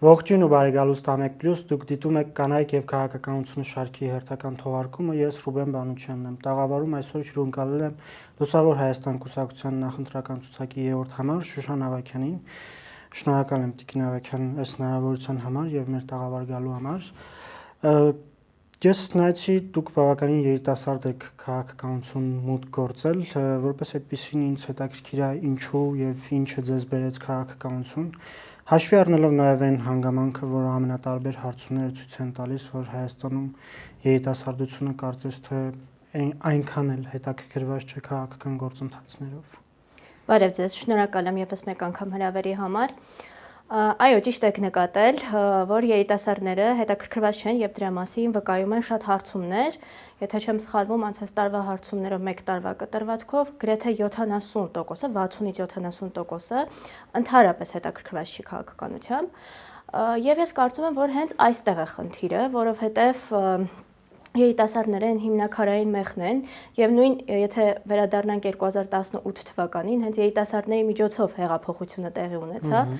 Ողջույն ու բարի գալուստ ամեկ պլյուս, դուք դիտում եք կանայք եւ քաղաքականություն շարքի հերթական թողարկումը, ես Ռուբեն Բանուչյանն եմ, տաղավարում այսօր հյուրընկալել եմ Լուսավոր Հայաստան կուսակցության նախընտրական ցուցակի 3-րդ համար Շուշան Ավագյանին, շնորհակալ եմ Տիկին Ավագյան այս հնարավորության համար եւ մեր տաղավար գալու համար։ Ես նայեցի, դուք բավականին երիտասարդ եք քաղաքականություն մուտք գործել, որպես այդպեսին ինձ հետաքրքիր է ինչու եւ ինչը ձեզ բերեց քաղաքականություն։ Հաշվի առնելով նաև այն հանգամանքը, որ ամենատարբեր հարցումները ցույց են տալիս, որ Հայաստանում երիտասարդությունը կարծես թե այնքան էլ հետաքրքրված չէ քաղաքական գործընթացներով։ Բարև ձեզ, շնորհակալ եմ եւս մեկ անգամ հրավերի համար։ Այո, ճիշտ եք նկատել, որ երիտասարդները հետաքրքրված չեն եւ դրա մասին վկայում են շատ հարցումներ, եթե չեմ սխալվում, անցած տարվա հարցումներով 1 տարվա կտրվածքով գրեթե 70%-ը, 60-ից 70%-ը ընդհանրապես հետաքրքրված չի քաղաքականությամբ։ Եվ ես կարծում եմ, որ հենց այստեղ է խնդիրը, որովհետեւ երիտասարդները են հիմնակարային մեղն են եւ նույն եթե վերադառնանք 2018 թվականին, հենց երիտասարդների միջոցով հեղափոխությունը տեղի ունեցավ։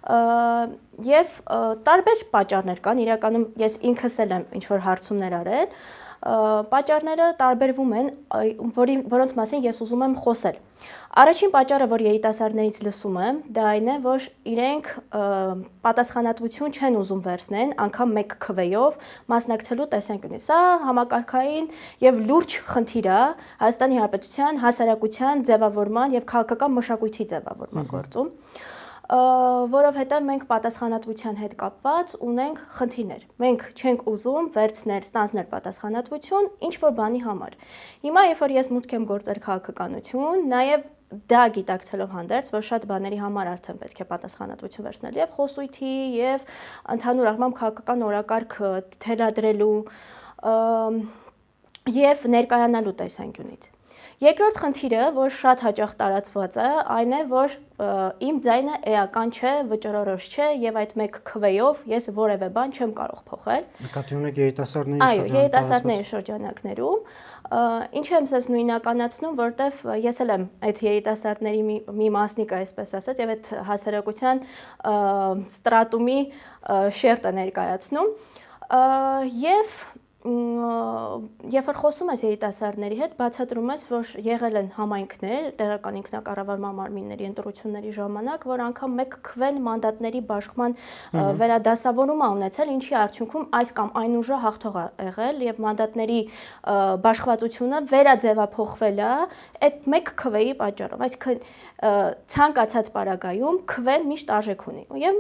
Եվ տարբեր պատճառներ կան, իրականում ես ինքս էլ եմ ինչ-որ հարցումներ արել, պատճառները տարբերվում են, որոնց մասին ես ուզում եմ խոսել։ Առաջին պատճառը, որ երիտասարդներից լսում եմ, դա այն է, որ իրենք պատասխանատվություն չեն ուզում վերցնել, անգամ մեկ քվեով մասնակցելու տեսանկյունից։ Սա համակարգային եւ լուրջ խնդիր է Հայաստանի Հանրապետության հասարակության ձևավորման եւ քաղաքական մշակույթի ձևավորման գործում։ Որովհետև մենք պատասխանատվության հետ կապված ունենք խնդիրներ։ Մենք չենք ուզում վերցնել, ստանձնել պատասխանատվություն ինչ-որ բանի համար։ Հիմա, երբ որ ես մուտք եմ գործել քաղաքականություն, նաև դա գիտակցելով հանդերձ, որ շատ բաների համար արդեն պետք է պատասխանատվություն վերցնել եւ խոսույթի, եւ ընդհանուր առմամբ քաղաքական օրակարգ թելադրելու եւ ներկայանալու տեսանկյունից։ Երկրորդ խնդիրը, որ շատ հաճախ տարածված է, այն է, որ իմ ձայնը էական չէ, վճռորոշ չէ եւ այդ մեկ քվեով ես որևէ բան չեմ կարող փոխել։ Նկատի ունեք երիտասարդների շրջանում։ Այո, երիտասարդների շրջանակներում, ինչ եմ ես նույնականացնում, որտեվ ես էլ եմ այդ երիտասարդների մի մասնիկը, այսպես ասած, եւ այդ հասարակության ստրատումի շերտը ներկայացնում եւ երբ որ խոսում ես երիտասարդների հետ, բացատրում ես, որ եղել են համայնքներ, տեղական ինքնակառավարման մարմինների ընտրությունների ժամանակ, որ անգամ մեկ քվեն մանդատների բաշխման վերադասավորում է ունեցել, ինչի արդյունքում այս կամ այն ուժը հաղթող է եղել եւ մանդատների բաշխվածությունը վերաձևափոխվել է այդ մեկ քվեի պատճառով։ Այսինքն ցանկացած պարագայում քվեն միշտ արժեք ունի։ Եվ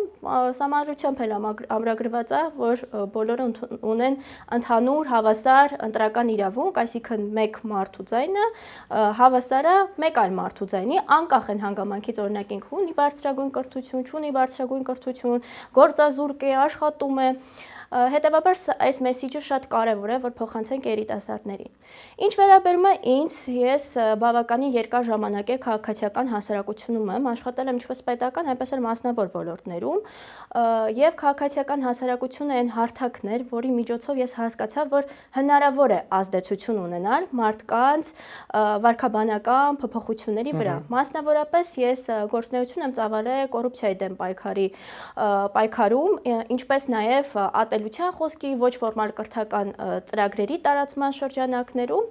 համառությամբ էլ ամրագրված է, որ բոլորը ունեն ընդհանուր հավասար ընտրական իրավունք, այսինքն մեկ մարդու ձայնը հավասար է մեկ այլ մարդու ձայնի, անկախ են հանգամանքից, օրինակ ինքը ունի բարձրագույն կրթություն, չունի բարձրագույն կրթություն, գործազուրկ է, աշխատում է։ Հետևաբար այս մեսիջը շատ կարևոր է, որ փոխանցենք երիտասարդներին։ Ինչ վերաբերում է ինձ, ես բավականին երկար ժամանակ է քաղաքացիական հասարակությունում եմ, աշխատել եմ ինչպես պետական, այնպես էլ մասնավոր ոլորտներում, եւ քաղաքացիական հասարակությունը այն հարթակն էր, որի միջոցով ես հասկացա, որ հնարավոր է ազդեցություն ունենալ մարդկանց վարքաբանական փոփոխությունների վրա։ Մասնավորապես ես գործունեություն եմ ծավալել կոռուպցիայի դեմ պայքարում, ինչպես նաեւ ատելության խոսքի, ոչ ֆորմալ կրթական ծրագրերի տարածման շրջանակներում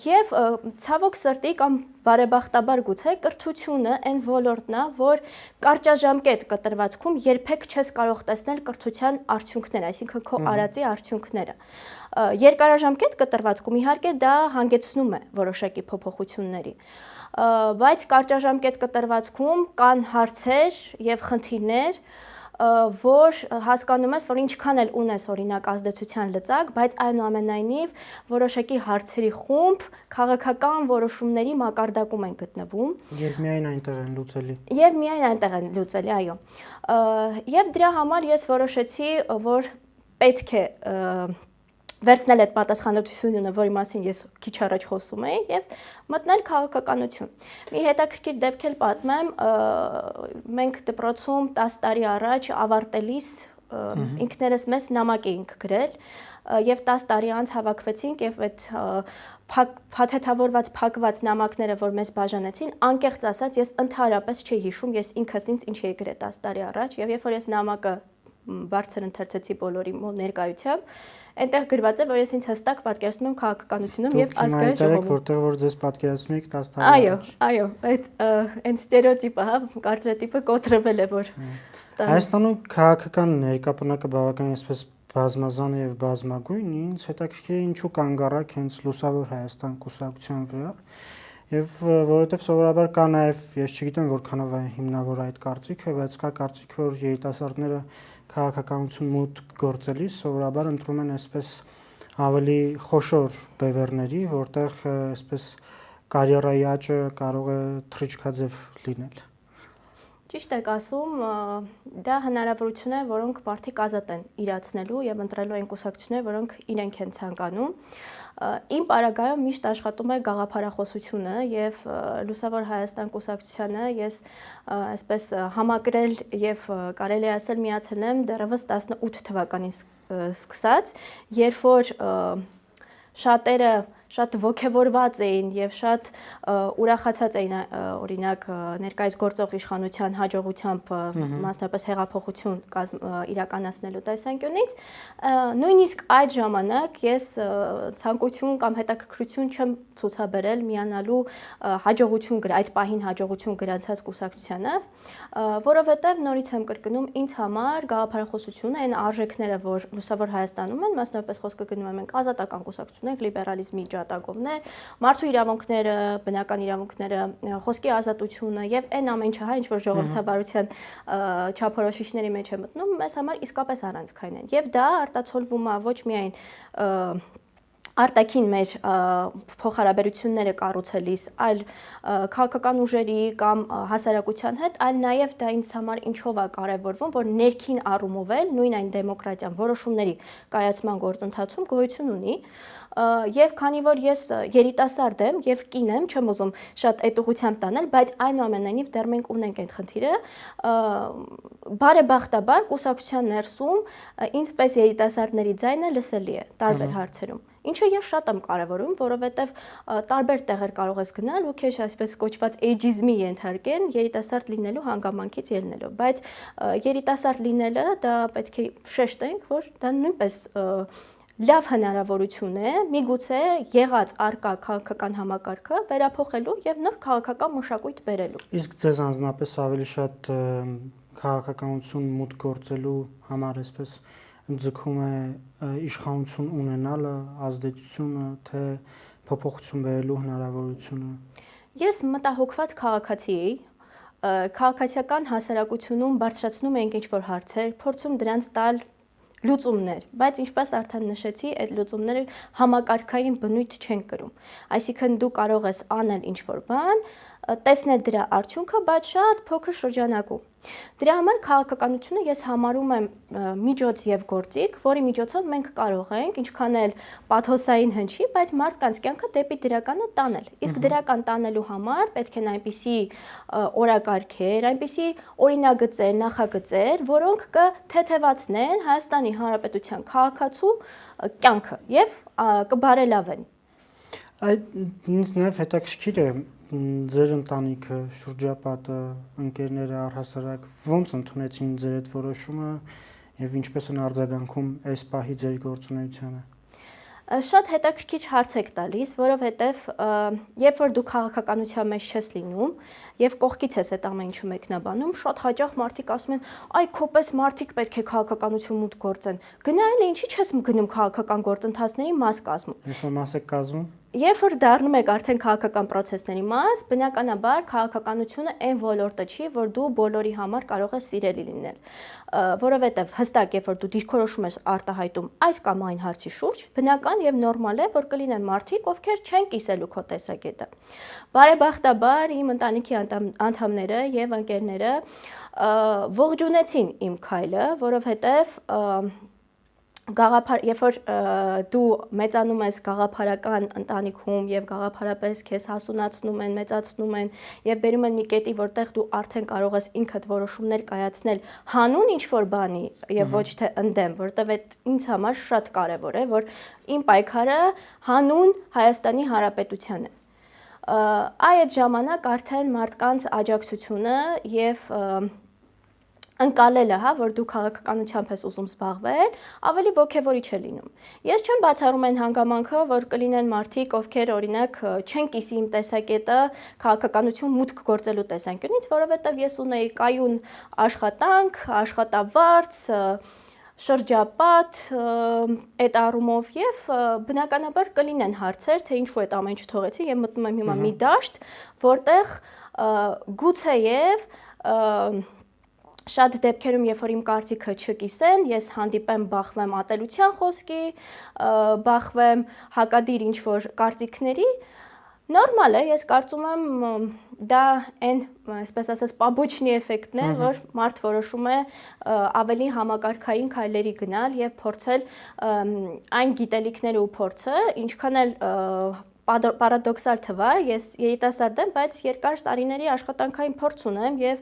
եւ ցավոք սրտի կամ բարեբախտաբար գուցե կրթությունը այն ոլորտն է, որ կարճաժամկետ կտրվածքում երբեք չես կարող տեսնել կրթության արդյունքները, այսինքն քո արածի արդյունքները։ Երկարաժամկետ կտրվածքում իհարկե դա հանգեցնում է որոշակի փոփոխությունների, բայց կարճաժամկետ կտրվածքում կան հարցեր եւ խնդիրներ, որ հասկանում ես, որ ինչքան էլ ունես օրինակ ազդեցության լծակ, բայց այնուամենայնիվ որոշակի հարցերի խումբ քաղաքական որոշումների մակարդակում են գտնվում։ Եվ միայն այնտեղ են լուծելի։ Եվ միայն այնտեղ են լուծելի, այո։ Եվ դրա համար ես որոշեցի, որ պետք է վերցնել այդ պատասխանատվությունը, որի մասին ես քիչ առաջ խոսում էի, եւ մտնել քաղաքականություն։ Մի հետաքրքիր դեպք էլ պատմեմ, մենք դպրոցում 10 տարի առաջ ավարտելիս ինքներս մեզ նամակ էինք գրել եւ 10 տարի անց հավաքվեցինք եւ այդ փաթեթավորված փակված նամակները, որ մեզ բաժանեցին, անկեղծ ասած ես ընդհանրապես չի հիշում, ես ինքս ինձ ինչ էի գրել 10 տարի առաջ եւ երբ որ ես նամակը բարձր ընթերցեցի բոլորի ներկայությամբ, այնտեղ գրված է, որ ես ինձ հստակ պատկերացնում եմ քաղաքականությունում եւ ազգային ժողովում։ Որտեղ որ ձեզ պատկերացնում եք 10 տարի առաջ։ Այո, այդ ստերեոտիպը, կարծրատիպը կոտրվել է, որ Հայաստանում քաղաքական ներկապնակը բավականին այսպես բազմազան եւ բազմագույն, ինձ հետաքրքիր է ինչու կանգ առակ հենց Լուսավոր Հայաստան կուսակցության վրա, եւ որովհետեւ սովորաբար կա նաեւ, ես չգիտեմ որքանով է հիմնավոր այդ կարծիքը, բայց կա կարծիք, որ երիտասարդները քաղաքականություն մուտք գործելիս սովորաբար ընտրում են այսպես ավելի խոշոր բևեռների, որտեղ այսպես կարիերայի աճը կարող է թռիչքաձև լինել։ Ճիշտ եք ասում, դա հնարավորություն է, որոնք մարդիկ ազատ են իրացնելու եւ ընտրելու այն կուսակցությունները, որոնք իրենք են ցանկանում։ Իմ պարագայում միշտ աշխատում է գաղափարախոսությունը եւ Լուսավոր Հայաստան կուսակցությանը ես այսպես համակրել եւ կարելի է ասել միացել եմ դեռևս 18 թվականից սկսած, երբ որ շատերը շատ ողջավորված էին եւ շատ ուրախացած էին օրինակ ներկայիս գործող իշխանության հաջողությամբ մասնավորապես հեղափոխություն իրականացնելու տեսանկյունից նույնիսկ այդ ժամանակ ես ցանկություն կամ հետաքրքրություն չեմ ցուցաբերել միանալու հաջողություն այդ պահին հաջողություն գրանցած կուսակցությանը, որովհետեւ նորից եմ կրկնում ինձ համար գաղափարախոսությունը այն արժեքները, որ Լուսավոր Հայաստանում են, մասնավորապես խոսքը գնում է մենք ազատական կուսակցություններ, լիբերալիզմի ջատագովներ, մարդու իրավունքները, բնական իրավունքները, խոսքի ազատությունը եւ այն ամեն ինչը, ինչ որ ժողովրդավարության չափորոշիչների մեջ է մտնում, մեզ համար իսկապես առանցքային են։ Եվ դա արտացոլվում է ոչ միայն արտաքին մեր փոխհարաբերությունները կառուցելիս, այլ քաղաքական ուժերի կամ հասարակության հետ, այլ նաև դա ինձ համար ինչով է կարևորվում, որ ներքին առումով էլ նույն այն դեմոկրատիան որոշումների կայացման գործընթացում գոյություն ունի, եւ քանի որ ես երիտասարդ եմ եւ կին եմ, չեմ ուզում շատ այդ ուղղությամբ տանել, բայց այնուամենայնիվ դեռ մենք ունենք այդ խնդիրը, բարեբախտաբար կուսակցության ներսում ինձպես երիտասարդների ձայնը լսելի է տարբեր հարցերում։ Ինչը ես շատ եմ կարևորում, որովհետև տարբեր տեղեր կարող ես գնալ ու քեզ այսպես կոչված էյջիզմի ենթարկեն երիտասարդ լինելու հանգամանքից ելնելով, բայց երիտասարդ լինելը դա պետք է շեշտենք, որ դա նույնպես լավ հնարավորություն է միգուցե եղած արկա քաղաքական համակարգը վերափոխելու եւ նոր քաղաքական մշակույթ բերելու։ Իսկ ձեզ անձնապես ավելի շատ քաղաքականություն մուտք գործելու համար այսպես ձգում է իշխանություն ունենալը, ազդեցությունը, թե փոփոխություն բերելու հնարավորությունը։ Ես մտահոգված քաղաքացի էի, քաղաքացիական հասարակությունում բարձրացնում ենք ինչ-որ հարցեր, փորձում դրանց տալ լուծումներ, բայց ինչպես արդեն նշեցի, այդ լուծումները համակարգային բնույթ չեն կրում։ Այսինքն դու կարող ես անել ինչ-որ բան, տեսնել դրա արդյունքը, բայց շատ փոքր շրջանակում։ Դրա համար քաղաքականությունը ես համարում եմ միջոց եւ գործիք, որի միջոցով մենք կարող ենք ինչքան էլ պաթոսային հնչի, բայց մարդկանց կյանքը դեպի դրականը տանել։ Իսկ դրական տանելու համար պետք են այնպիսի օրակարգեր, այնպիսի օրինագծեր, նախագծեր, որոնք կթեթևացնեն Հայաստանի Հանրապետության քաղաքացու կյանքը եւ կբարելավեն։ Այդ ինձ նաեւ հետաքրքիր է ձեր ընտանիքը, շրջապատը, ընկերները առհասարակ ոնց ընդունեցին ձեր այդ որոշումը եւ ինչպես են արձագանքում այս պահի ձեր գործունեությանը։ Շատ հետաքրքիր հարց եք տալիս, որովհետև երբ որ դու քաղաքականության մեջ չես լինում եւ կողքից ես այդ ամեն ինչը մեկնաբանում, շատ հաճախ մարդիկ ասում են, այ քոպես մարդիկ պետք է քաղաքականություն մուտք գործեն։ Գնա էլ ինչի՞ չես գնում քաղաքական գործընթացների մաս կազմում։ Երբ որ մաս եք կազմում։ Երբ որ դառնում եք արդեն քաղաքական process-ների մաս, բնականաբար քաղաքականությունը այն ոլորտը չի, որ դու բոլորի համար կարող ես սիրելի լինել, որովհետև հստակ երբ որ դու դիրքորոշում ես արտահայտում այս կամ այն հարցի շուրջ, բնական եւ նորմալ է, որ կլինեն մարդիկ, ովքեր չեն կիսելու քո տեսակետը։ Բարեբախտաբար իմ ընտանիքի անդամները եւ ընկերները ողջունեցին իմ քայլը, որովհետև երբ որ դու մեծանում ես գաղափարական ընտանիքում եւ գաղափարապես քեզ հասունացնում են, մեծացնում են եւ բերում են մի կետի, որտեղ դու արդեն կարող ես ինքդ որոշումներ կայացնել հանուն ինչ-որ բանի եւ ոչ թե ընդդեմ, որտեղ այդ ինձ համար շատ կարեւոր է, որ իմ պայքարը հանուն Հայաստանի Հանրապետության է։ Այդ ժամանակ արդեն մարդկանց աջակցությունը եւ ընկալելը, հա, որ դու քաղաքականությամբ ես ուզում զբաղվել, ավելի ոգևորիչ է լինում։ Ես չեմ բացառում այն հանգամանքը, որ կլինեն մարդիկ, ովքեր օրինակ չեն կիսի իմ տեսակետը քաղաքականություն մուտք գործելու տեսանկյունից, որովհետև ես ունեի կայուն աշխատանք, աշխատավարձ, շրջապատ այդ առումով եւ բնականաբար կլինեն հարցեր, թե ինչու այդ ամեն ինչ թողեցի եւ մտնում եմ հիմա մի դաշտ, որտեղ գուցեև շատ դեպքերում, երբ որ իմ կարծիքը չկիսեն, ես հանդիպեմ, բախվեմ ատելության խոսքի, բախվեմ հակադիր ինչ-որ կարծիքների, նորմալ է, ես կարծում եմ դա այն, այսպես ասած, պաբոչնի էֆեկտն է, որ մարդ որոշում է ավելի համակարգային քայլերի գնալ եւ փորձել այն գիտելիքները ու փորձը, ինչքան էլ պարադոքսալ թվա, ես երիտասարդ եմ, բայց երկար տարիների աշխատանքային փորձ ունեմ եւ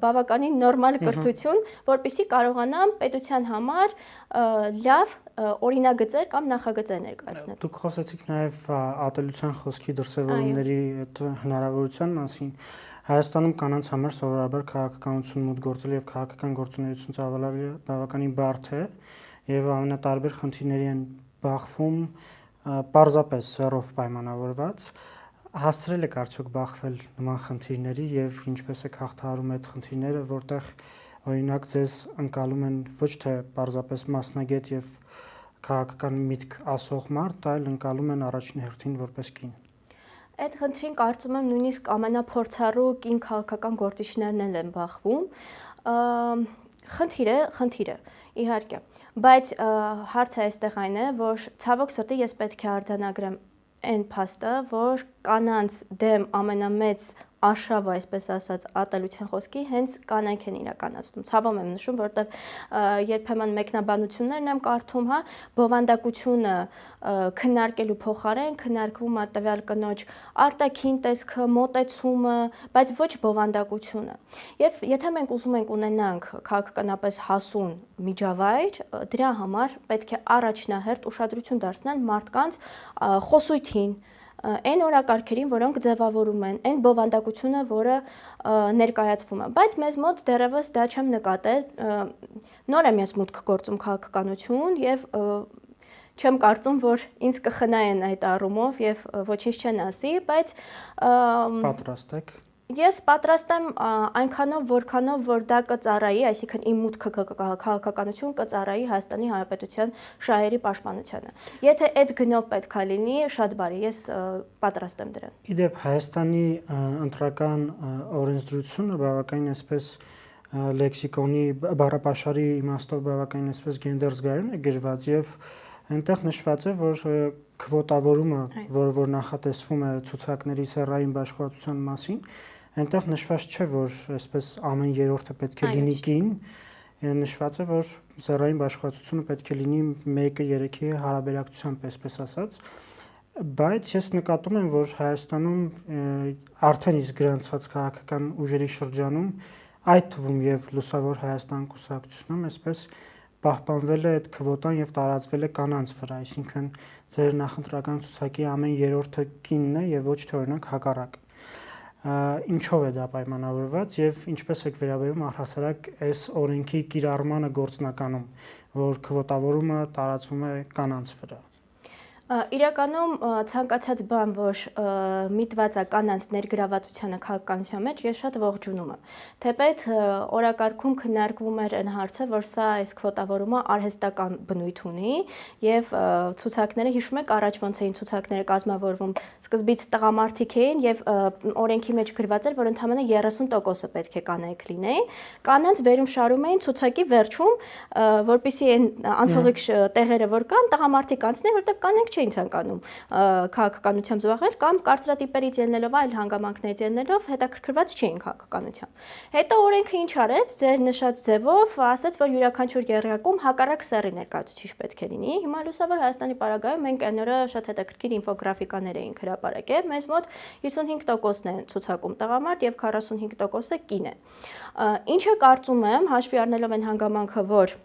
բավականին նորմալ կրթություն, որպեսզի կարողանամ պետության համար լավ օրինագծեր կամ նախագծեր ներկայացնել։ Դուք խոսեցիք նաեւ ատելության խոսքի դրսևորումների այդ հնարավորության մասին։ Հայաստանում կանանց համար սովորաբար քաղաքականություն մուտք գործել եւ քաղաքական գործունեություն ծավալել բավականին բարդ է եւ ամենատարբեր խնդիրների են բախվում պարզապես սեռով պայմանավորված, հասցրել եք արդյոք բախվել նման խնդիրների եւ ինչպես եք հաղթահարում այդ խնդիրները, որտեղ օրինակ ձեզ ընկալում են ոչ թե պարզապես մասնագետ եւ քաղաքական միտք ասող մարդ, այլ ընկալում են առաջին հերթին որպես կին։ Այդ խնդրին կարծում եմ նույնիսկ ամենափորձառու կին քաղաքական գործիչներն են բախվում։ Խնդիր է, իհարկե, բայց հարցը այստեղ այն է, որ ցավոք սրտի ես պետք է արձանագրեմ այն փաստը, որ կանանց դեմ ամենամեծ արշավը, այսպես ասած, ատելության խոսքի հենց կանայք են իրականացնում։ Ցավում եմ նշում, որտեղ երբեմն մեկնաբանություններն եմ կարդում, հա, բովանդակությունը քննարկելու փոխարեն քննարկվում է տվյալ կնոջ արտաքին տեսքը, մոտեցումը, բայց ոչ բովանդակությունը։ Եվ եթե մենք ուզում ենք ունենանք քաղաքականապես հասուն միջավայր, դրա համար պետք է առաջնահերթ ուշադրություն դարձնել մարդկանց խոսույթին, այն օրակարգերին, որոնք ձևավորում են, այն բովանդակությունը, որը ներկայացվում է, բայց մեզ մոտ դեռևս դա չեմ նկատել, նոր եմ ես մուտք գործում քաղաքականություն եւ չեմ կարծում, որ ինձ կխնայեն այդ առումով եւ ոչինչ չեն ասի, բայց պատրաստ եք։ Ես պատրաստ եմ այնքանով, որքանով որ դա կծառայի, այսինքն իմ մուտքը քաղաքականություն կծառայի Հայաստանի Հանրապետության շահերի պաշտպանությանը։ Եթե այդ գնով պետքա լինի, շատ բարի, ես պատրաստ եմ դրան։ Իդեպ Հայաստանի ընտրական օրենսդրությունը բավականին այսպես լեքսիկոնի բառապաշարի իմաստով բավականին այսպես գենդերզգայուն է գրված եւ այնտեղ նշված է, որ քվոտավորումը, որ նախատեսվում է ցուցակների սեռային բաշխվածության մասին, այնտեղ նշված չէ, որ այսպես ամեն երրորդը պետք է լինի կին, նշված է, որ սեռային բաշխվածությունը պետք է լինի 1-3-ի հարաբերակցությամբ, այսպես ասած, բայց ես նկատում եմ, որ Հայաստանում արդեն իսկ գրանցված քաղաքական ուժերի շրջանում, այդ թվում եւ Լուսավոր Հայաստան կուսակցությունում, այսպես պահպանվել է այդ քվոտան եւ տարածվել է կանանց վրա, այսինքն ձեր նախընտրական ցուցակի ամեն երրորդը կինն է եւ ոչ թե օրինակ հակառակը։ Ինչով է դա պայմանավորված եւ ինչպես եք վերաբերում առհասարակ այս օրենքի կիրառմանը գործնականում, որ քվոտավորումը տարածվում է կանանց վրա։ Իրականում ցանկացած բան, որ միտված է կանանց ներգրավվածությանը քաղաքականության մեջ, ես շատ ողջունում եմ։ Թեպետ օրակարգում քննարկվում էր այն հարցը, որ սա այս քվոտավորումը արհեստական բնույթ ունի եւ ցուցակները հիշում եք առաջ ոնց էին ցուցակները կազմավորվում, սկզբից տղամարդիկ էին եւ օրենքի մեջ գրված էր, որ ընդամենը 30%-ը պետք է կանայք լինեին։ Կանանց վերում շարում էին ցուցակի վերջում, որպեսզի այն անցողիկ տեղերը որ կան, տղամարդիկ անցնեն, որտեղ կանայք չէին ցանկանում քաղաքականությամբ զբաղվել կամ կարծրատիպերից ելնելով այլ հանգամանքներից ելնելով հետաքրքրված չէին քաղաքականությամբ։ Հետո օրենքը ինչ արեց, ձեր նշած ձևով ասաց, որ յուրաքանչյուր եռյակում հակառակ սեռի ներկայացուցիչ պետք է լինի։ Հիմա Լուսավոր Հայաստանի պարագայում մենք այն օրը շատ հետաքրքիր ինֆոգրաֆիկաներ էինք հրապարակել, մեզ մոտ 55%-ն են ցուցակում տղամարդ եւ 45%-ը կին է։ Ինչը կարծում եմ, հաշվի առնելով այն հանգամանքը, որ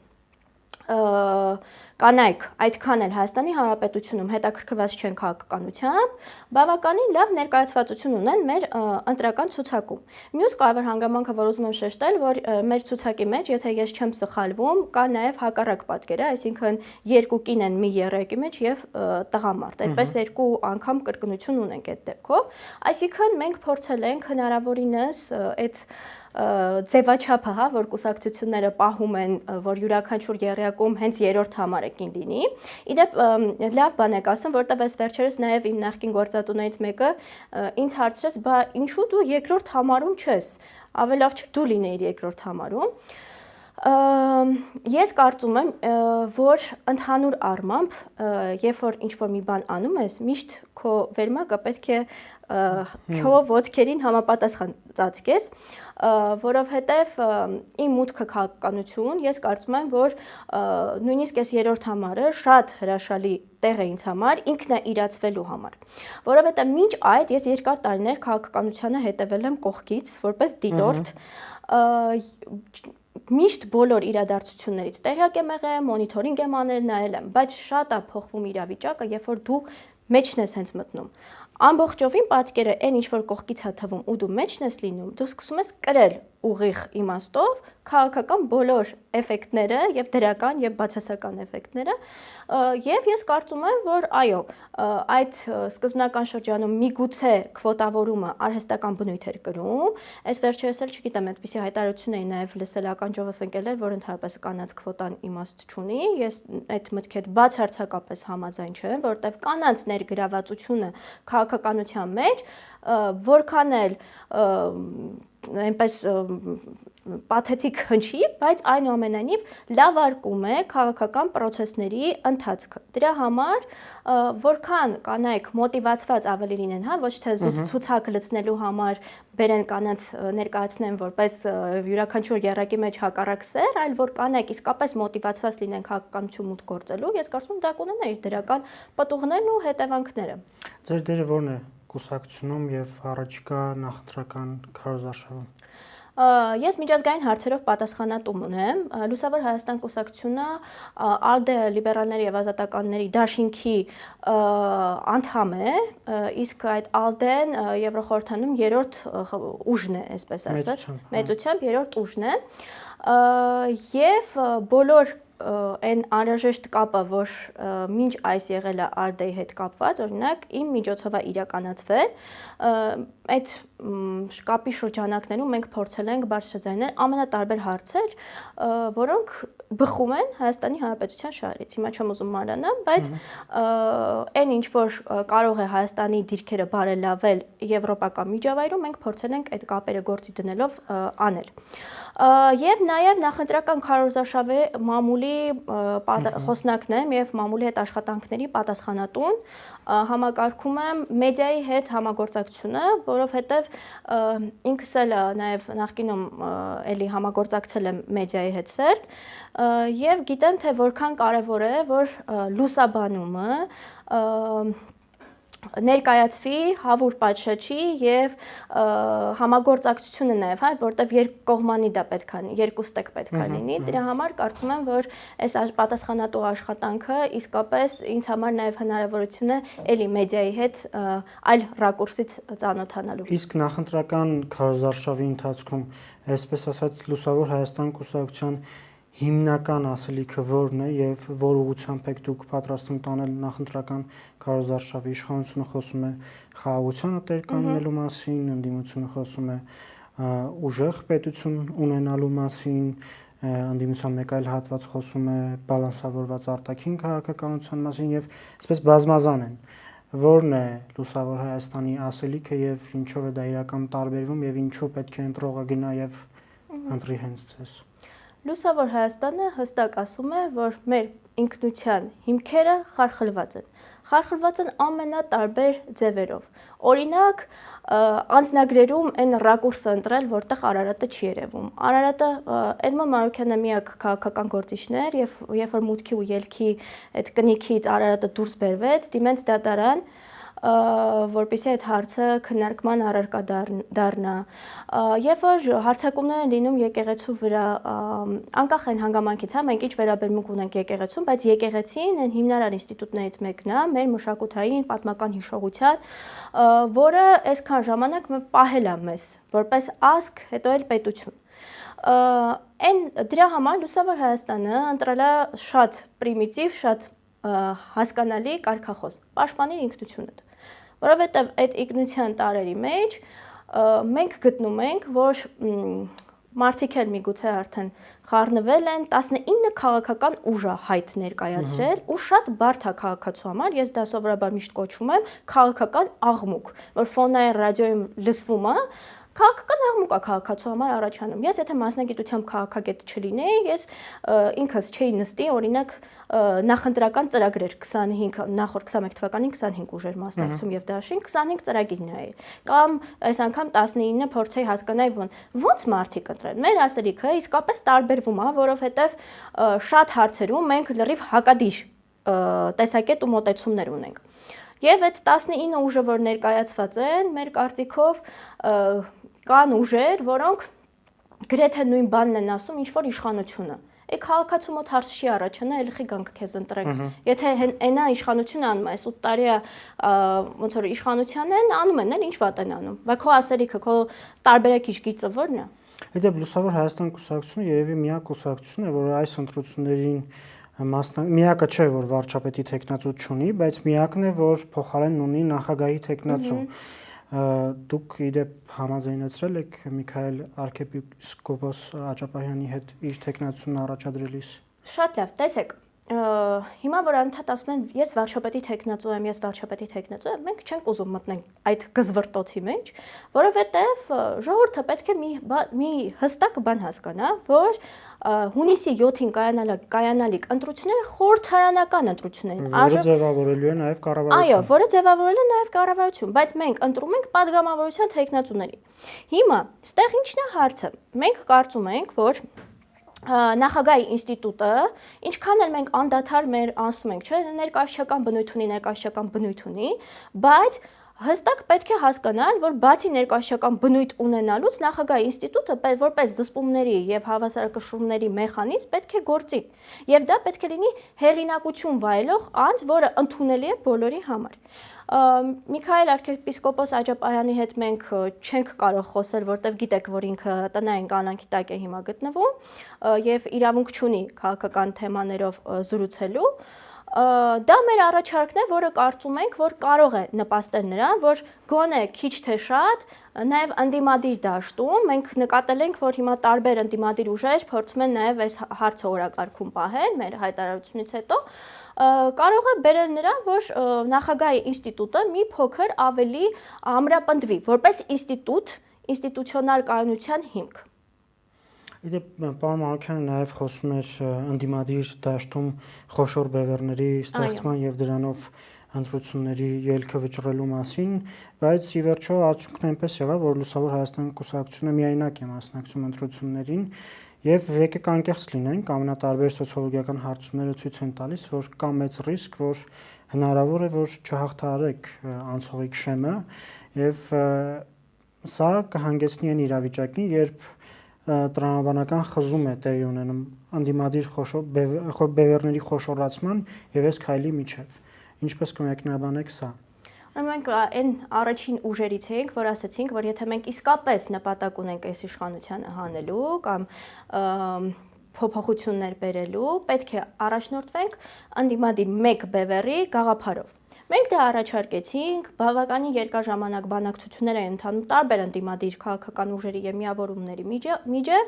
կանայք այդքան էլ Հայաստանի Հանրապետությունում հետաքրքրված չեն քաղաքականությամբ, բավականին լավ ներկայացվածություն ունեն մեր ընտրական ցուցակում։ Մյուս կարևոր հանգամանքը, որ ուզում եմ շեշտել, որ մեր ցուցակի մեջ, եթե ես չեմ սխալվում, կա նաև հակառակ պատկերը, այսինքն երկու կին են մի երեկի մեջ եւ տղամարդ։ Այդպես երկու անգամ կրկնություն ունենք այդ դեպքով։ Այսինքն մենք փորձել ենք հնարավորինս այդ ձևաչափը, հա, որ կուսակցությունները պահում են, որ յուրաքանչյուր եռյակում հենց երրորդ համարը կին լինի։ Իդեպ լավ բան եք ասում, որտեղ այս վերջերս նաև իմ նախկին գործատուներից մեկը ինձ հարցրեց, բա ինչու դու երկրորդ համարում չես։ Ավելի լավ չէ դու լինեիր երկրորդ համարում։ Ես կարծում եմ, որ ընդհանուր առմամբ, երբ որ ինչ-որ մի բան անում ես, միշտ քո վերմակը պետք է քո ոտքերին համապատասխան ծածկես, որովհետև իմ մուտքը քաղաքականություն, ես կարծում եմ, որ նույնիսկ այս երրորդ համարը շատ հրաշալի տեղ է ինձ համար ինքնաիրացվելու համար, որովհետև մինչ այդ ես երկար տարիներ քաղաքականությանը հետևել եմ կողքից, որպես դիտորդ, միշտ բոլոր իրադարձություններից տեղյակ եմ եղել, մոնիթորինգ եմ անել, նայել եմ, բայց շատ է փոխվում իրավիճակը, երբ որ դու մեջն ես հենց մտնում։ Ամբողջովին պատկերը այն ինչ որ կողքից է թվում ու դու մեջն ես լինում, դու սկսում ես կրել ուղիղ իմաստով քաղաքական բոլոր էֆեկտները եւ դրական եւ բացասական էֆեկտները եւ ես կարծում եմ, որ այո, այդ սկզբնական շրջանում միգուցե քվոտավորումը արհեստական բնույթ էր կրում, այս վերջերս էլ չգիտեմ, այդպիսի հայտարարություն էին նաեւ լսել ականջովս ընկելներ, որ ընդհանրապես կանանց քվոտան իմաստ չունի, ես այդ մտքի հետ բացարձակապես համաձայն չեմ, որտեղ կանանց ներգրավվածությունը քաղաքականության մեջ որքան էլ այնպես պաթետիկ հնչի, բայց այնուամենայնիվ լավարկում է քաղաքական process-ների ընթացքը։ Դրա համար որքան կանայք մոտիվացված ավելի լինեն, հա, ոչ թե զուտ ցուցակ լցնելու համար բերեն կանանց ներկայացնեն որպես յուրաքանչյուր եռակի մեջ հակառակ սեր, այլ որ կանայք իսկապես մոտիվացված լինեն քաղաքականություն մուտք գործելու, ես կարծում եմ դա կունենա իր դրական պատուղներն ու հետևանքները։ Ձեր դերը ո՞րն է կուսակցությունում եւ առաջիկա նախընտրական քարոզարշավում։ Ես միջազգային հարցերով պատասխանատու ունեմ, Լուսավոր Հայաստան կուսակցությունը ALDE լիբերալների եւ ազատականների դաշինքի անդամ է, իսկ այդ ALDE-ն Եվրոխորհրդանում երրորդ ուժն է, այսպես ասած, մեծությամբ երրորդ ուժն է, եւ բոլոր այն անհրաժեշտ կապը, որ մինչ այս եղել է ALDE-ի հետ կապված, օրինակ իմ միջոցով է իրականացվել, այդ կապի շրջանակներում մենք փորձել ենք բարձրաձայնել ամենատարբեր հարցեր, որոնք բխում են Հայաստանի Հանրապետության շահերից։ Հիմա չեմ ուզում մանրանալ, բայց այն ինչ որ կարող է Հայաստանի դիրքերը բարելավել եվրոպական միջավայրում, մենք փորձել ենք այդ կապերը գործի դնելով անել։ Եվ նաև նախընտրական քարոզարշավի մամուլի խոսնակն եմ եւ մամուլի հետ աշխատանքների պատասխանատուն, համակարգում եմ մեդիայի հետ համագործակցությունը, որովհետեւ ինքս էլ նաև նախկինում էլի համագործակցել եմ մեդիայի հետ սերտ եւ գիտեմ թե որքան կարեւոր է որ լուսաբանումը ներկայացվի հավուր պատշաճի եւ համագործակցությունը նաեւ, հա, որտեվ երկկողմանի դա պետք է, երկուստեք պետք է լինի։ Դրա համար կարծում եմ, որ այս պատասխանատու աշխատանքը իսկապես ինձ համար նաեւ հնարավորություն է էլի մեդիայի հետ այլ ռակուրսից ծանոթանալու։ Իսկ նախընտրական քարոզարշավի ընթացքում, այսպես ասած, Լուսավոր Հայաստան կուսակցության հիմնական ասելիքը ո՞րն է եւ որ ուղղությամբ եք դուք պատրաստվում տանել նախընտրական քարոզարշավի իշխանությունը խոսում է խաղաղությանը տեր կանգնելու մասին, ընդդիմությունը խոսում է ուժեղ պետություն ունենալու մասին, ընդդիմության մեկ այլ հատված խոսում է բալանսավորված արտաքին քաղաքականության մասին եւ այսպես բազմազան են։ Որն է Լուսավոր Հայաստանի ասելիքը եւ ինչով է դա իրական տարբերվում եւ ինչու պետք է ընտրողը գնա եւ ընտրի հենց ձեզ։ Լուսավոր Հայաստանը հստակ ասում է, որ մեր ինքնության հիմքերը խարխլված են։ Խարխլված են ամենատարբեր ձևերով։ Օրինակ, անձնագրերում այն ռակուրսը ընտրել, որտեղ Արարատը չի երևում։ Արարատը Էդմոն Մանուկյանը միակ քաղաքական գործիչն էր, երբ որ մուտքի ու ելքի այդ կնիքից Արարատը դուրս բերվեց, դիմեց դատարան, որպեսզի այդ հարցը քննարկման առարկա դառնա։ Երբ որ հարցակումներ են լինում եկեղեցու վրա, անկախ այն հանգամանքից, մենք ինչ վերաբերմունք ունենք եկեղեցուն, բայց եկեղեցին այն հիմնարար ինստիտուտներից մեկն է, մեր մշակութային պատմական հիշողության, որը այսքան ժամանակ պահել է մեզ, որպես ազգ, հետո էլ պետություն։ Դրա համար Լուսավոր Հայաստանը ընտրել է շատ պրիմիտիվ, շատ հասկանալի կարգախոս՝ պաշտպանիր ինքնությունդ, որովհետև այդ ինքնության տարերի մեջ մենք գտնում ենք, որ մարդիկ էլ միգուցե արդեն խառնվել են 19 քաղաքական ուժը հայտ ներկայացրել ու շատ բարդ է քաղաքացու համար, ես դա սովորաբար միշտ կոչվում եմ քաղաքական աղմուկ, որ ֆոնային ռադիոյում լսվում է, քաղաքական աղմուկ է քաղաքացու համար առաջանում։ Ես եթե մասնագիտությամբ քաղաքագետ չլինեի, ես ինքս չէի նստի, օրինակ նախընտրական ծրագրեր 25 նախորդ 21 թվականին 25 ուժեր մասնակցում եւ դաշին 25 ծրագիր նայեի։ Կամ այս անգամ 19 փորձեի հասկանալ ոնց մարդիկ ընտրեն։ Մեր ասելիքը իսկապես տարբերվում է, որովհետեւ շատ հարցերում մենք լրիվ հակադիր տեսակետ ու մոտեցումներ ունենք։ Եվ այդ 19 ուժը, որ ներկայացված են, մեր կարծիքով կան ուժեր, որոնք գրեթե նույն բանն են ասում, ինչ որ իշխանությունը։ Քաղաքացու մոտ հարց չի առաջանա, ելքի գանք քեզ ընտրեք։ Եթե այնա իշխանությունը անում է, այս 8 տարի ոնց որ իշխանության են, անում են, էլ ինչ վատ են անում։ Բայց քո ասելիքը, քո տարբերակիչ գիծը ո՞րն է։ Հետո Լուսավոր Հայաստան կուսակցությունը երևի միակ կուսակցությունն է, որը այս ընտրություններին միակը չէ, որ վարչապետի տեխնացու չունի, բայց միակն է, որ փոխարեն ունի նախագահի տեխնացու։ Դուք իդեպ համաձայնեցրել եք Միքայել arczepiskopos Աճապահյանի հետ իր տեխնացուն առաջադրելիս։ Շատ լավ, տեսեք, հիմա որ անդադ ասում են ես վարչապետի տեխնացու եմ, ես վարչապետի տեխնացու եմ, մենք չենք ուզում մտնենք այդ գզվռտոցի մեջ, որովհետև ժողովուրդը պետք է մի հստակ բան հասկանա, որ հունիսի 7-ին կայանալիք ընտրությունները խորհրդարանական ընտրություններ են, որը ձևավորելու է նաև կառավարություն։ Այո, որը ձևավորել է նաև կառավարություն, բայց մենք ընտրում ենք падգամավորության տեխնացուների։ Հիմա, ստեղ ի՞նչն է հարցը։ Մենք կարծում ենք, որ նախագահի ինստիտուտը, ինչքան էլ մենք անդադար ասում ենք, չէ, ներկայացչական բնույթ ունի, բայց հստակ պետք է հասկանալ, որ բացի ներկայացչական բնույթ ունենալուց նախագահի ինստիտուտը որպես զսպումների եւ հավասարակշռումների մեխանիզմ պետք է գործի։ Եվ դա պետք է լինի հեղինակություն վայելող անձ, որը ընդունելի է բոլորի համար։ Միքայել arczepiskopos Աճապահյանի հետ մենք չենք կարող խոսել, որտեղ գիտեք, որ ինքը տնային կանանքի տակ է հիմա գտնվում եւ իրավունք չունի քաղաքական թեմաներով զրուցելու։ Դա մեր առաջարկն է, որը կարծում ենք, որ կարող է նպաստել նրան, որ գոնե քիչ թե շատ, նաև ընդդիմադիր դաշտում մենք նկատել ենք, որ հիմա տարբեր ընդդիմադիր ուժեր փորձում են նաև այս հարցը օրակարգում պահել մեր հայտարարությունից հետո, կարող է բերել նրան, որ նախագահի ինստիտուտը մի փոքր ավելի ամրապնդվի, որպես ինստիտուտ, ինստիտուցիոնալ կայունության հիմք։ Իդեպ պարոն Մանուկյանը նաև խոսում էր ընդդիմադիր դաշտում խոշոր բևեռների ստեղծման եւ դրանով ընտրությունների ելքը վճռելու մասին, բայց ի վերջո արդյունքն այնպես եղավ, որ Լուսավոր Հայաստան կուսակցությունը միայնակ է մասնակցում ընտրություններին եւ եկեք անկեղծ լինենք, ամենատարբեր սոցիոլոգիական հարցումները ցույց են տալիս, որ կա մեծ ռիսկ, որ հնարավոր է, որ չհաղթահարեք անցողիկ շեմը եւ սա կհանգեցնի այն իրավիճակին, երբ տրամաբանական խզում է տեղի ունենում ընդդիմադիր բևեռների խոշորացման եւ այս քայլի միջև։ Ինչպես կմեկնաբանեք սա։ Մենք այն առաջին ուժերից ենք, որ ասացինք, որ եթե մենք իսկապես նպատակ ունենք այս իշխանությանը հանելու կամ փոփոխություններ բերելու, պետք է առաջնորդվենք ընդդիմադիր մեկ բևեռի գաղափարով։ Մենք դա առաջարկեցինք, բավականին երկար ժամանակ բանակցություններ են ընթանում տարբեր ընդդիմադիր քաղաքական ուժերի եւ միավորումների միջև,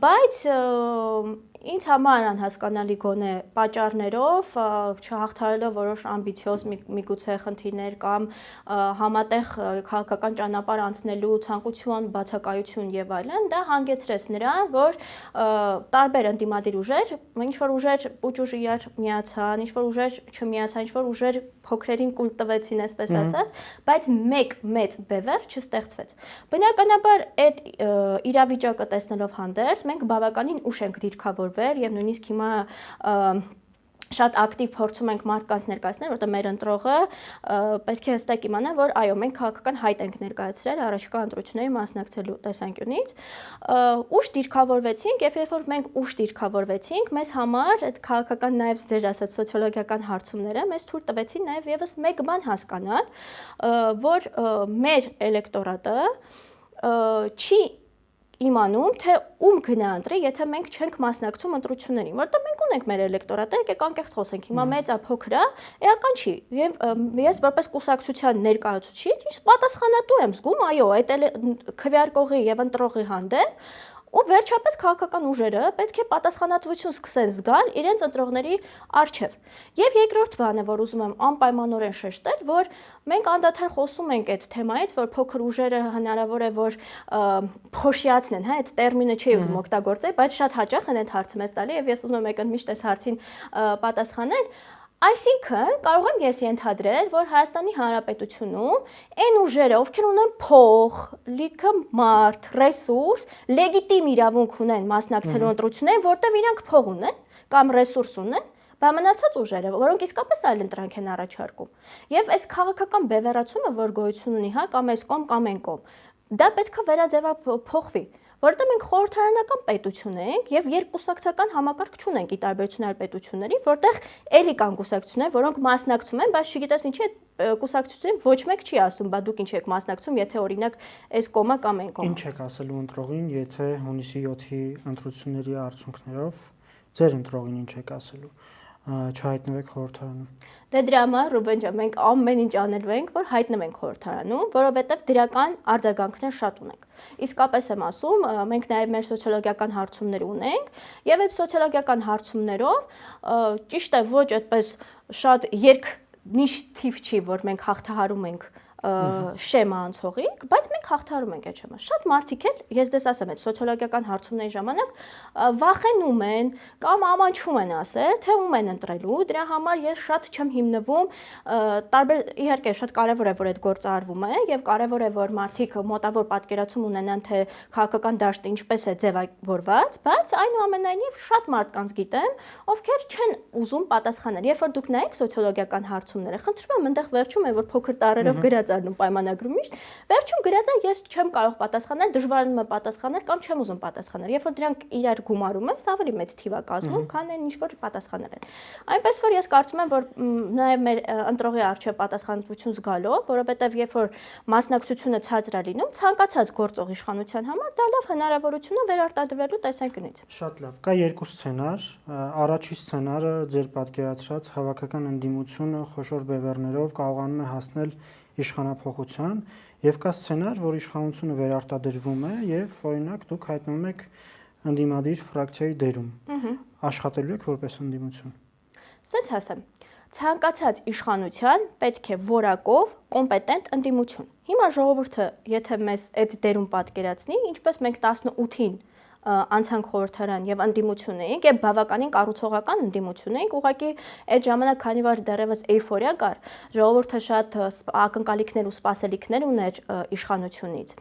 բայց ինձ համար անհասկանալի գոնե պատճառներով, չհաղթահարելով որոշ ամբիցիոզ միգուցե խնդիրներ կամ համատեղ քաղաքական ճանապարհ անցնելու ցանկություն, բացակայություն եւ այլն, դա հանգեցրեց նրան, որ տարբեր ընդդիմադիր ուժեր, ինչ որ ուժեր ուժ իրար միացան, ինչ որ ուժեր չմիացան, ինչ որ ուժեր փոքրերին կուլ տվեցին, այսպես ասած, բայց մեկ մեծ բևեռ չստեղծվեց։ Բնականաբար այդ իրավիճակը տեսնելով հանդերձ մենք բավականին ուշ ենք դիրքավորվել եւ նույնիսկ հիմա շատ ակտիվ փորձում ենք մարդկանց ներկայացնել, որտեղ մեր ընտրողը պետք է հստակ իմանա, որ այո, մենք քաղաքական հայտ ենք ներկայացրել առաջիկա ընտրությունների մասնակցելու տեսանկյունից։ Ուշ դիրքավորվեցինք, եւ երբ որ մենք ուշ դիրքավորվեցինք, մեզ համար այդ քաղաքական նաեւ ձեր ասած սոցիոլոգիական հարցումները մեզ թույլ տվեցին նաեւ եւս մեկ բան հասկանալ, որ մեր էլեկտորատը չի իմանում, թե ում գնահատի, եթե մենք չենք մասնակցում ընտրություններին, որտեղ մենք ունենք մեր էլեկտորատը, եկեք անկեղծ խոսենք, հիմա մեծ է, փոքր է, էական չի։ Եվ ես որպես կուսակցության ներկայացուցիչ, ինչ պատասխանատու եմ զգում, այո, այդ քվեարկողի եւ ընտրողի հանդեպ, ու վերջապես քաղաքական ուժերը պետք է պատասխանատվություն սկսեն զգալ իրենց ընտրողների առջև։ Եվ երկրորդ բանը, որ ուզում եմ անպայմանորեն շեշտել, որ մենք անդադար խոսում ենք այդ թեմայից, որ փոքր ուժերը հնարավոր է որ փոշիացնեն, հա, այդ տերմինը չի ուզում օգտագործել, բայց շատ հաճախ են այդ հարցը մեզ տալի եւ ես ուզում եմ եկան միշտ այս հարցին պատասխանել։ Այսինքն կարող եմ ես ենթադրել, որ Հայաստանի Հանրապետությունում այն ուժերը, ովքեր ունեն փող, լիքը մարդ, ռեսուրս, լեգիտիմ իրավունք ունեն մասնակցելու ընտրություններին, որտեղ իրանք փող ունեն կամ ռեսուրս ունեն, բայց մնացած ուժերը, որոնք իսկապես այլ ընտրանք են առաջարկում։ Եվ այս քաղաքական բևեռացումը, որ գոյություն ունի, հա, կամ այս կողմ կամ այն կողմ, դա պետք է վերաձևափոխվի։ Որտեղ մենք խորհրդարանական պետություն ենք եւ երկկուսակցական համակարգ չունենք ի տարբերություն այլ պետությունների, որտեղ էլի կան կուսակցություններ, որոնք մասնակցում են, բայց չգիտես ինչի է կուսակցությունին ոչ մեկ չի ասում, բա դուք ինչ եք մասնակցում, եթե օրինակ այս կողմը կամ այն կողմը։ Ինչ եք ասելու ընտրողին, եթե հունիսի 7-ի ընտրությունների արդյունքներով ձեր ընտրողին ինչ եք ասելու, չհայտնվեք խորհրդարանում։ Դե դրա համար Ռուբեն ջան, մենք ամեն ինչ անելու ենք, որ հայտնվենք խորհրդարանում, որովհետև դրական արձագանքներ շատ ունենք։ Իսկապես եմ ասում, մենք նաև մեր սոցիոլոգիական հարցումներ ունենք, եւ այդ սոցիոլոգիական հարցումներով ճիշտ է, ոչ այդպես շատ երկնիշ թիվ չի, որ մենք հաղթահարում ենք շեմա անցողիկ, բայց մենք հաղթահարում ենք այդ շեմա։ Շատ մարդիկ էլ, ես դες ասեմ, այդ սոցիոլոգիական հարցումների ժամանակ վախենում են կամ ամանչում են ասել, թե ում են ընտրելու, դրա համար ես շատ չեմ հիմնվում, տարբեր իհարկե շատ կարևոր է, որ այդ գործը արվում է եւ կարևոր է, որ մարդիկ մոտավոր պատկերացում ունենան, թե քաղաքական դաշտը ինչպես է ձևավորված, բայց այնուամենայնիվ շատ մարդկանց գիտեմ, ովքեր չեն ուզում պատասխանել։ Երբ որ դուք նայեք սոցիոլոգիական հարցումները, խնդրում եմ, այնտեղ վերջում է, որ փոքր տառերով գրած առնում պայմանագրում միշտ, վերջում գրած է ես չեմ կարող պատասխանել, դժվարանում է պատասխանել կամ չեմ ուզում պատասխանել։ Երբ որ դրանք իրար գումարում ես, ավելի մեծ թիվ է կազմում, քան այն ինչ որ պատասխանել են։ Այնպես որ ես կարծում եմ, որ նաև մեր ընտրողի առջև պատասխանատվություն զգալով, որովհետև երբ որ մասնակցությունը ցածր է լինում, ցանկացած գործող իշխանության համար դա լավ հնարավորություն է վերարտադրվելու տեսանկյունից։ Շատ լավ։ Կա երկու սցենար։ Առաջի սցենարը ձեր պատկերացրած հավաքական ընդդիմությունը խոշոր բևեռներով կարողանում է հասնել իշխանափոխության, եւ կա սցենար, որ իշխանությունը վերարտադրվում է եւ օրինակ դուք հայտնվում եք ընդդիմադիր ֆրակցիայի դերում։ Աշխատելու եք որպես ընդդիմություն։ Սենց ասեմ, ցանկացած իշխանության պետք է որակով կոմպետենտ ընդդիմություն։ Հիմա ժողովուրդը, եթե մեզ այդ դերում պատկերացնի, ինչպես մենք 18-ին անցանք խորհրդարան եւ ընդդիմություն էինք եւ բավականին կառուցողական ընդդիմություն էինք, ուղղակի այդ ժամանակ քանի որ դեռևս էյֆորիա կար, ժողովուրդը շատ ակնկալիքներ ու սպասելիքներ ուներ իշխանությունից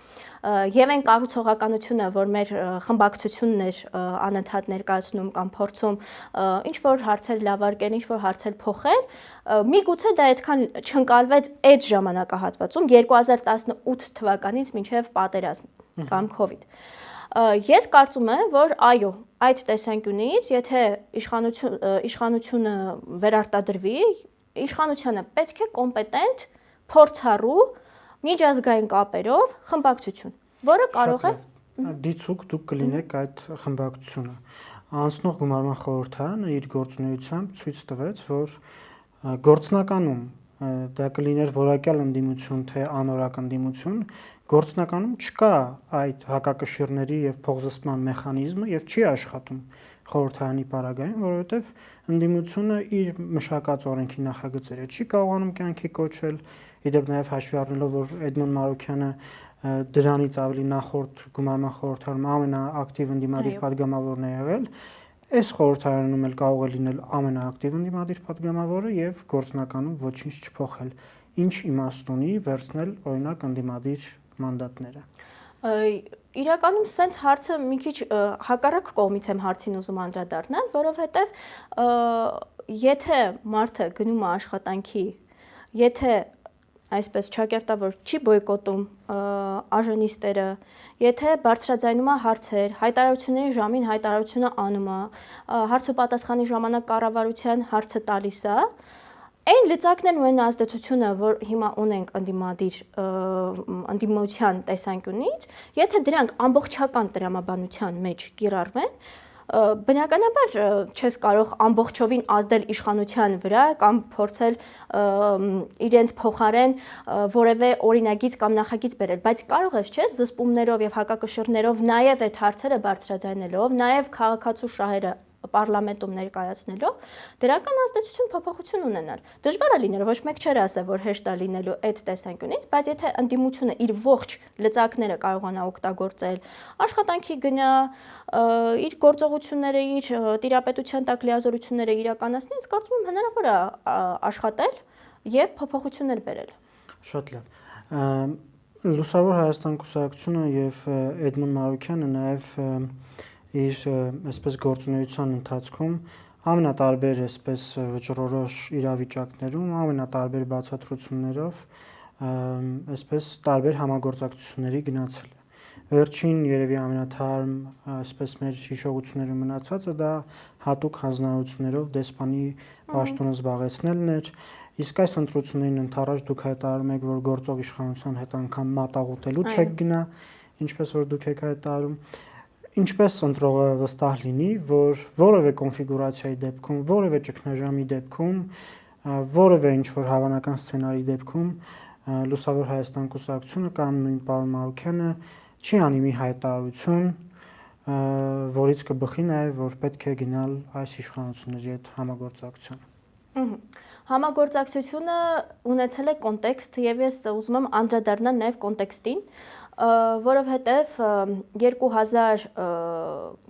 եւ այն կառուցողականությունը, որ մեր խմբակցությունն էր անընդհատ ներկայացնում կամ փորձում ինչ որ հարցեր լավարկել, ինչ որ հարցեր փոխել, միգուցե դա այդքան չընկալվեց այդ ժամանակահատվածում 2018 թվականից մինչեւ պատերազմ կամ կոവിഡ്։ Ես կարծում եմ, որ այո, այդ տեսանկյունից, եթե իշխանությունը վերարտադրվի, իշխանությանը պետք է կոմպետենտ, փորձառու, միջազգային կապերով խմբակցություն, որը կարող է դիցուկ դուք կլինեք այդ խմբակցությունը։ Անցնող գումարման խորհրդարանը իր գործունեությամբ ցույց տվեց, որ գործնականում դա կլիներ որակյալ ընդդիմություն, թե անորակ ընդդիմություն, գործնականում չկա այդ հակակշիռների եւ փոխզսպման մեխանիզմը եւ չի աշխատում խորհրդարանի պարագային, որովհետեւ ընդդիմությունը իր մշակած օրենքի նախագծերը չի կարողանում կյանքի կոչել, իդեպ նաեւ հաշվի առնելով, որ Էդմոն Մարոկյանը դրանից ավելի նախորդ գումարման խորհրդարանում ամենաակտիվ ընդդիմադիր պատգամավորն է եղել, այս խորհրդարանում էլ կարող է լինել ամենաակտիվ ընդդիմադիր պատգամավորը եւ գործնականում ոչինչ չփոխել։ Ինչ իմաստ ունի վերցնել օրինակ ընդդիմադիր մանդատները։ Իրականում սենց հարցը մի քիչ հակառակ կողմից եմ հարցին ուզում անդրադառնալ, որովհետև եթե մարդը գնում է աշխատանքի, եթե այսպես ճակերտավոր չի բոյկոտում արժանիստերը, եթե բարձրաձայնում է հարցեր, հայտարարությունների ժամին հայտարարությունը անում է, հարց ու պատասխանի ժամանակ կառավարության հարցը տալիս է, այն լծակներն ու այն ազդեցությունը, որ հիմա ունենք ընդդիմության տեսանկյունից, եթե դրանք ամբողջական տրամաբանության մեջ կիրառվեն, բնականաբար չես կարող ամբողջովին ազդել իշխանության վրա կամ փորձել իրենց փոխարեն որևէ օրինագիծ կամ նախագիծ բերել, բայց կարող ես, չէ՞, զսպումներով եւ հակակշիռներով նաեւ այդ հարցերը բարձրաձայնելով, նաեւ քաղաքացու շահերը պարլամենտում ներկայացնելով դրական ազդեցություն փոփոխություն ունենալ։ Դժվար է լինել, ոչ մեկ չէր ասա, որ հեշտ է լինելու այդ տեսանկյունից, բայց եթե ընդդիմությունը իր ողջ լծակները կարողանա օգտագործել, աշխատանքի գնա, իր գործողությունները, իր տիրապետության տակ լիազորությունները իրականացնի, ինձ կարծում եմ հնարավոր է աշխատել եւ փոփոխություններ բերել։ Շատ լավ։ Լուսավոր Հայաստան կուսակցությունը եւ Էդմոն Մարուքյանը նաեւ իր այսպես գործունեության ընթացքում ամենատարբեր այսպես վճռորոշ իրավիճակներում, ամենատարբեր բացատրություններով այսպես տարբեր համագործակցությունների գնացել է։ Վերջին երևի ամենաթարմ այսպես մեր հիշողությունները մնացածը դա հատուկ հանձնարարություններով դեսպանի պաշտոնը զբաղեցնելն էր։ Իսկ այս ընտրություններին ընդառաջ դուք հայտարարում եք, որ գործող իշխանության հետ անգամ մատաղուտելու չեք գնա, ինչպես որ դուք եք հայտարարում։ Ինչպես ընտրողը վստահ լինի, որ որևէ կոնֆիգուրացիայի դեպքում, որևէ ճգնաժամի դեպքում, որևէ ինչ-որ հավանական սցենարի դեպքում Լուսավոր Հայաստան կուսակցությունը կամ նույն պարոն Մարուքյանը չի անի մի հայտարարություն, որից կբխի նաև, որ պետք է գնալ այս իշխանությունների հետ համագործակցության։ Համագործակցությունը ունեցել է կոնտեքստ եւ ես ուզում եմ անդրադառնալ նաեւ կոնտեքստին, որովհետեւ 2000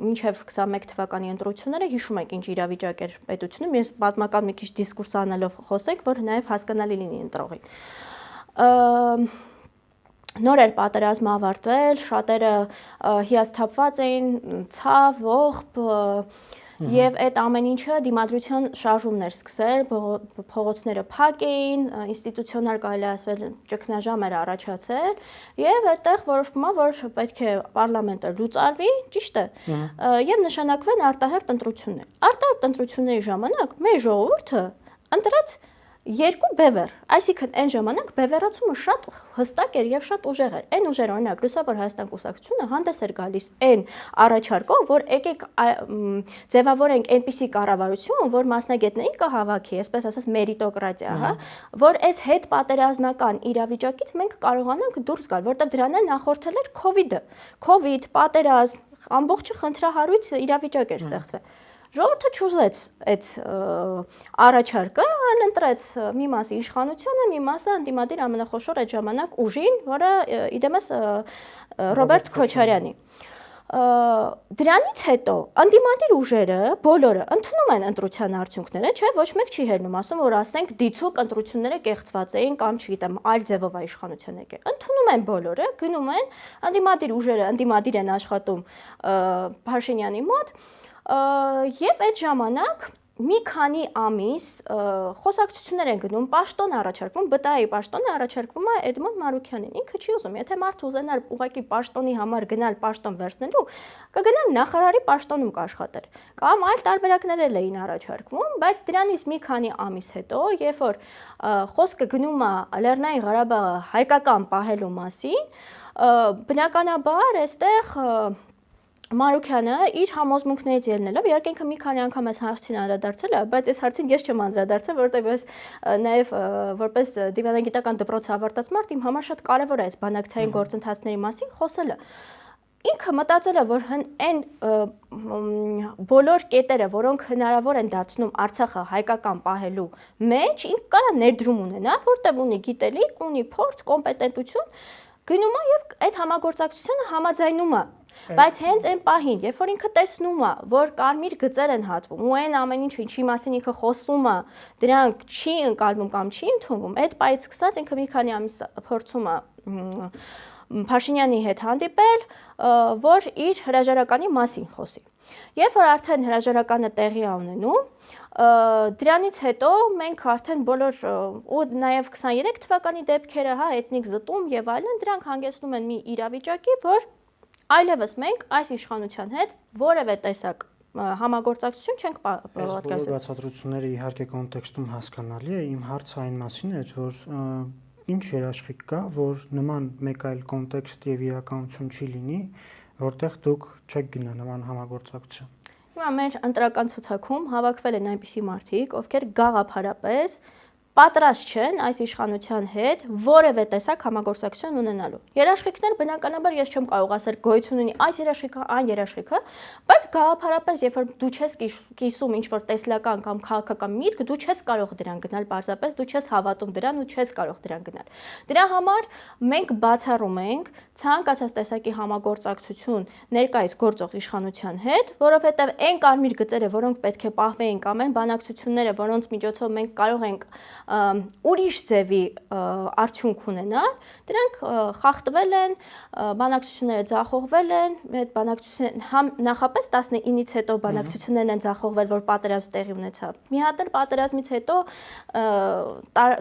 մինչեւ 21 թվականի ընտրությունները հիշում եք ինչ իրավիճակ էր պետությունում, ես պատմական մի քիչ դիսկուրս անելով խոսենք, որ նաեւ հասկանալի լինի ընտրողին։ Նոր էր պատերազմը ավարտվել, շատերը հիասթափված էին, ցավ, ողբ Եվ այդ ամեն ինչը դիմադրության շարժումն էր սկսել, փողոցները փակ էին, ինստիտուցիոնալ կարելի ասել ճգնաժամ էր առաջացել, եւ այդտեղ որոշվում է, որ պետք է պարլամենտը լուծարվի, ճիշտ է, եւ նշանակվեն արտահերթ ընտրություններ։ Արտահերթ ընտրությունների ժամանակ մեր ժողովուրդը ընտրեց երկու բևեռ, այսինքն այն ժամանակ բևեռացումը շատ հստակ էր եւ շատ ուժեղ էր։ Այն ուժեր օրինակ Լուսավոր Հայաստան կուսակցությունը հանդես էր գալիս այն առաջարկով, որ եկեք ձևավորենք այնպիսի կառավարություն, որ մասնագետներին կհավաքի, այսպես ասած մերիտոկրատիա, հա, որ այս հետ պատերազմական իրավիճակից մենք կարողանանք դուրս գալ, որտեղ դրան նախորդել էր COVID-ը։ COVID, պատերազմ, ամբողջը խնդրահարույց իրավիճակ էր ստեղծվել։ Ժողովուրդը չուզեց այդ առաջարկը, այլ ընտրեց մի մասը իշխանությունը, մի մասը ընդդիմադիր ամենախոշոր այդ ժամանակ ուժին, որը իդեմս Ռոբերտ Քոչարյանի։ Դրանից հետո ընդդիմադիր ուժերը բոլորը ընդունում են ընտրության արդյունքները, չէ, ոչ մեկ չի հելնում, ասում որ ասենք դիցուկ ընտրությունները կեղծված էին կամ չգիտեմ, այլ ձևով է իշխանության եկել։ Ընդունում են բոլորը, գնում են, ընդդիմադիր ուժերը ընդդիմադիր են աշխատում Փաշինյանի մոտ Եվ այդ ժամանակ մի քանի ամիս խոսակցություններ են գնում, պաշտոն առաջարկվում, ԲՏԱ-ի պաշտոնը առաջարկվում է Էդմոն Մարուքյանին։ Ինքը չի ուզում, եթե մարդը ուզենար ուղղակի պաշտոնի համար գնալ պաշտոն վերցնելու, կգնար նախարարի պաշտոնում կաշխատեր։ Կամ այլ տարբերակներ էլ էին առաջարկվում, բայց դրանից մի քանի ամիս հետո, երբ որ խոսքը գնում է Լեռնային Ղարաբաղը հայկական պահելու մասին, բնականաբար այստեղ Մարուքյանը իր համոզմունքներից ելնելով, իհարկե ինքը մի քանի անգամ այս հարցին անդրադարձել է, բայց այս հարցին ես չեմ անդրադարձել, որովհետև ես նաև որպես դիվանագիտական դպրոց ավարտած մարդ իմ համար շատ կարևոր է այս բանակցային գործընթացների մասին խոսելը։ Ինքը մտածել է, որ այն բոլոր կետերը, որոնք հնարավոր են դարձնում Արցախը հայկական պահելու մեջ, ինքը կարա ներդրում ունենա, որտեղ ունի գիտելիք, ունի փորձ, կոմպետենտություն, գնում է եւ այդ համագործակցությունը համաձայնում է Բայց հենց այն պահին, երբ որ ինքը տեսնում է, որ կարմիր գծեր են հատվում, ու այն ամեն ինչը ինչի մասին ինքը խոսում է, դրանք չի ընկալվում կամ չի ընդունվում, այդ պահից սկսած ինքը մի քանի ամիս փորձում է Փաշինյանի հետ հանդիպել, որ իր հրաժարականի մասին խոսի։ Երբ որ արդեն հրաժարականը տեղի է ունենում, դրանից հետո մենք արդեն բոլոր ու նաև 23 թվականի դեպքերը, հա, էթնիկ զտում եւ այլն, դրանք հանգեցնում են մի իրավիճակի, որ այլևս մենք այս իշխանության հետ որևէ տեսակ համագործակցություն չենք պատկերացնում։ Այս բացատրությունները իհարկե կոնտեքստում հասկանալի է, իմ հարցը այն մասին է, որ ինչ երաշխիք կա, որ նման մեկ այլ կոնտեքստ եւ իրականություն չի լինի, որտեղ դուք չեք գնա նման համագործակցության։ Հիմա մեր ընտրական ցուցակում հավաքվել են այնպիսի մարդիկ, ովքեր գաղափարապես պատրաստ չեն այս իշխանության հետ որևէ տեսակ համագործակցություն ունենալու։ Երաշխիքներ բնականաբար ես չեմ կարող ասել գոյություն ունի այս երաշխիքը, այն երաշխիքը, բայց գաղափարապես երբ որ դու չես կիսում ինչ-որ տեսլական կամ քաղաքական միտք, դու չես կարող դրան գնալ, պարզապես դու չես հավատում դրան ու չես կարող դրան գնալ։ Դրա համար մենք բացառում ենք ցանկացած տեսակի համագործակցություն ներկայիս գործող իշխանության հետ, որովհետև այն կարմիր գծերը, որոնք պետք է պահվեին կամ այն բանակցությունները, որոնց միջոցով մենք կարող ենք ուրիշ ձևի արդյունք ունենալ, դրանք խախտվել են, բանակցությունները ձախողվել են, այդ բանակցությունները նախապես 19-ից հետո բանակցություններն են ձախողվել, որ պատերազմ տեղի ունեցավ։ Մի հատ էլ պատերազմից հետո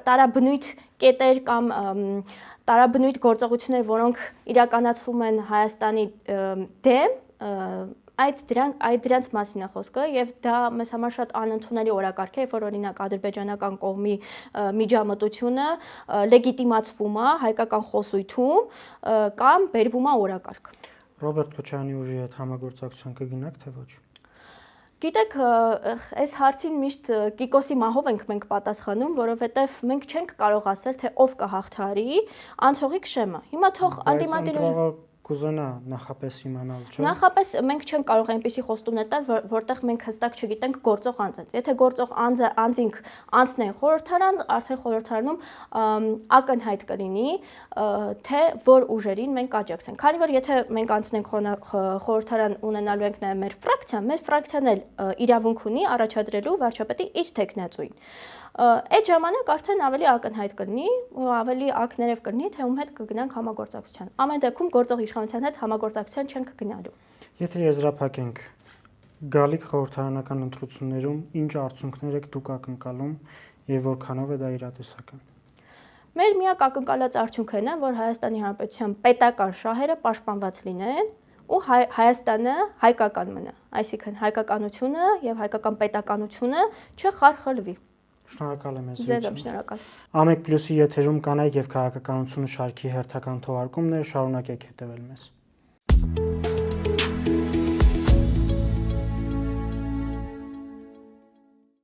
տարաբնույթ կետեր կամ տարաբնույթ գործողություններ, որոնք իրականացվում են Հայաստանի դեմ, դրանց մասին է խոսքը եւ դա մեզ համար շատ անընդունելի օրակարգ է, որ օրինակ ադրբեջանական կողմի միջամտությունը լեգիտիմացվում է հայկական խոսույթում կամ բերվում է օրակարգ։ Ռոբերտ Քոչարյանի ուժի հետ համագործակցության կգնաք թե ոչ։ Գիտեք, այս հարցին միշտ Կիկոսի մահով ենք մենք պատասխանում, որովհետև մենք չենք կարող ասել, թե ով կհաղթարի, անցողիկ շեմը։ Հիմա թող անդիմադիր կուզենա նախապես իմանալ, չէ՞։ Նախապես մենք չենք կարող այնպիսի խոստումներ տալ, որտեղ մենք հստակ չգիտենք գործող անձը։ Եթե գործող անձինք անցնեն խորհրդարան, արդեն խորհրդարանում ակնհայտ կլինի, թե որ ուժերին մենք աջակցենք։ Քանի որ եթե մենք անցնենք խորհրդարան ունենալու ենք նաև մեր ֆրակցիան էլ իրավունք ունի առաջադրելու վարչապետի իր թեկնածուին։ Այդ ժամանակ արդեն ավելի ակնհայտ կլինի, ավելի ակներև կլինի, թե ում հետ կգնանք համագործակցության։ Ամեն դեպքում գործող իշխանության հետ համագործակցության չենք գնալու։ Եթե եզրափակենք գալիք խորհրդարանական ընտրություններում ինչ արդյունքներ եք դուք ակնկալում եւ որքանով է դա իրատեսական։ Մեր միակ ակնկալած արդյունքն է, որ Հայաստանի Հանրապետության պետական շահերը պաշտպանված լինեն ու Հայաստանը հայկական մնա, այսինքն հայկականությունը եւ հայկական պետականությունը չխարխլվի։ Շնորհակալ եմ Ձեզ եմ շնորհակալ։ Ամեկ պլյուսի եթերում կանայք եւ քաղաքականությունը շարքի հերթական թողարկումն է, շարունակեք հետևել մեզ։